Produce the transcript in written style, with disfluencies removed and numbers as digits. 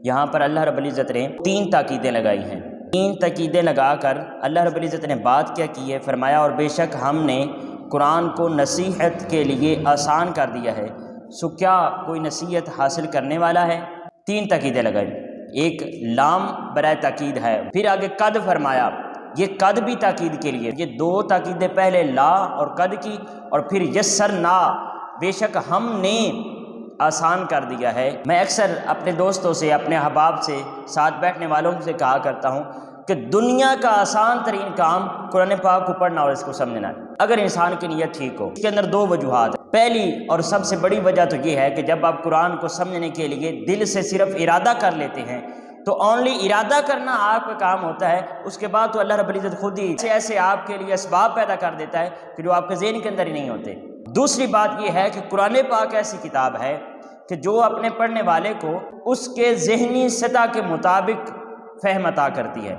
یہاں پر اللہ رب العزت نے 3 تاکیدیں لگائی ہیں۔ 3 تاکیدیں لگا کر اللہ رب العزت نے بات کیا کی ہے، فرمایا اور بے شک ہم نے قرآن کو نصیحت کے لیے آسان کر دیا ہے، سو کیا کوئی نصیحت حاصل کرنے والا ہے؟ 3 تاکیدیں لگائی، ایک لام برائے تاکید ہے، پھر آگے قد فرمایا، یہ قد بھی تاکید کے لیے، یہ 2 تاکیدیں پہلے لا اور قد کی، اور پھر یسرنا، بے شک ہم نے آسان کر دیا ہے۔ میں اکثر اپنے دوستوں سے، اپنے احباب سے، ساتھ بیٹھنے والوں سے کہا کرتا ہوں کہ دنیا کا آسان ترین کام قرآن پاک کو پڑھنا اور اس کو سمجھنا ہے، اگر انسان کی نیت ٹھیک ہو۔ اس کے اندر 2 وجوہات ہیں۔ پہلی اور سب سے بڑی وجہ تو یہ ہے کہ جب آپ قرآن کو سمجھنے کے لیے دل سے صرف ارادہ کر لیتے ہیں تو اونلی ارادہ کرنا آپ کا کام ہوتا ہے، اس کے بعد تو اللہ رب العزت خود ہی ایسے آپ کے لیے اسباب پیدا کر دیتا ہے کہ جو آپ کے ذہن کے اندر ہی نہیں ہوتے۔ دوسری بات یہ ہے کہ قرآن پاک ایسی کتاب ہے کہ جو اپنے پڑھنے والے کو اس کے ذہنی سطح کے مطابق فہم عطا کرتی ہے۔